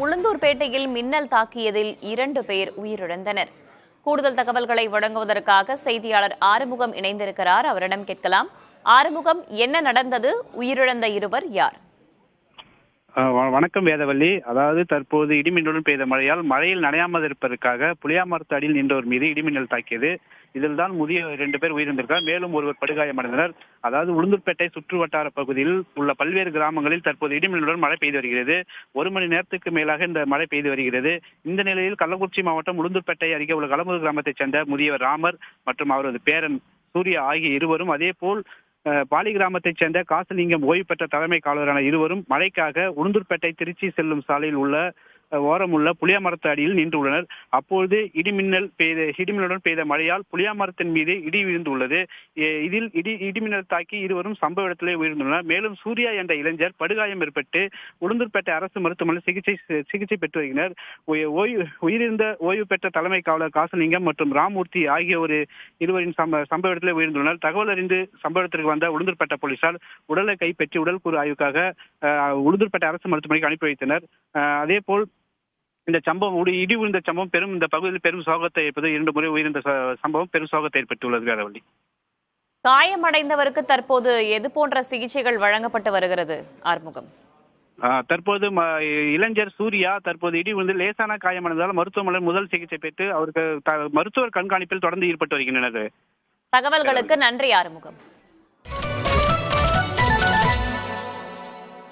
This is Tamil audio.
உளுந்தூர்பேட்டையில் மின்னல் தாக்கியதில் 2 பேர் உயிரிழந்தனர். கூடுதல் தகவல்களை வழங்குவதற்காக செய்தியாளர் ஆறுமுகம் இணைந்திருக்கிறார். அவரிடம் கேட்கலாம். ஆறுமுகம், என்ன நடந்தது? உயிரிழந்த இருவர் யார்? வணக்கம் வேதவள்ளி. அதாவது தற்போது இடிமின்னலுடன் பெய்த மழையில் நனையாமல் இருப்பதற்காக புளியாமரத்து அடியில் நின்றவர் மீது இடிமின்னல் தாக்கியது. இதில் தான் முதிய 2 பேர் உயிரிழந்திருக்கிறார். மேலும் ஒருவர் படுகாயமடைந்தனர். அதாவது உளுந்தூர்பேட்டை சுற்று வட்டார பகுதியில் உள்ள பல்வேறு கிராமங்களில் தற்போது இடிமின்னலுடன் மழை பெய்து வருகிறது. 1 மணி நேரத்துக்கு மேலாக இந்த மழை பெய்து வருகிறது. இந்த நிலையில் கள்ளக்குறிச்சி மாவட்டம் உளுந்தூர்பேட்டை அருகே உள்ள களமுது கிராமத்தைச் சேர்ந்த முதியவர் ராமர் மற்றும் அவரது பேரன் சூர்யா ஆகிய இருவரும், அதேபோல் பாலி கிராமத்தைச் சேர்ந்த காசலிங்கம் ஓய்வு பெற்ற தலைமை காவலரான இருவரும் மழைக்காக உளுந்தூர்பேட்டை திருச்சி செல்லும் சாலையில் உள்ள ஓரமுள்ள புளியாமரத்து அடியில் நின்றுள்ளனர். அப்பொழுது இடிமின்னலுடன் பெய்த மழையால் புளியாமரத்தின் மீது இடி விழுந்துள்ளது. இதில் இடிமின்னல் தாக்கி இருவரும் சம்பவ இடத்திலே உயிரிழந்துள்ளனர். மேலும் சூர்யா என்ற இளைஞர் படுகாயம் ஏற்பட்டு உளுந்தூர்பேட்டை அரசு மருத்துவமனையில் சிகிச்சை பெற்று வருகின்றனர். உயிரிழந்த ஓய்வு பெற்ற தலைமை காவலர் காசலிங்கம் மற்றும் ராமூர்த்தி ஆகிய இருவரின் சம்பவ இடத்திலே உயிரிழந்துள்ளனர். தகவல் அறிந்து சம்பவ இடத்திற்கு வந்த உளுந்தூர்பேட்டை போலீசார் உடலை கைப்பற்றி உடல்கூறு ஆய்வுக்காக உளுந்தூர்பேட்டை அரசு மருத்துவமனைக்கு அனுப்பி வைத்தனர். அதேபோல் இந்த இடி விழுந்த சம்பவம் இந்த பகுதியில் பெரும் சோகத்தை ஏற்பது. 2 முறை உயிரிழந்த சம்பவம் பெரும் சோகத்தை ஏற்பட்டுள்ளது. வேதவள்ளி, காயமடைந்தவருக்கு தற்போது எது போன்ற சிகிச்சைகள் வழங்கப்பட்டு வருகிறது? ஆறுமுகம், தற்போது இளைஞர் சூர்யா தற்போது இடி விழுந்து லேசான காயமடைந்ததால் மருத்துவமனையில் முதல் சிகிச்சை பெற்று அவருக்கு மருத்துவர் கண்காணிப்பில் தொடர்ந்து ஈடுபட்டு வருகின்றனர். தகவல்களுக்கு நன்றி ஆறுமுகம்.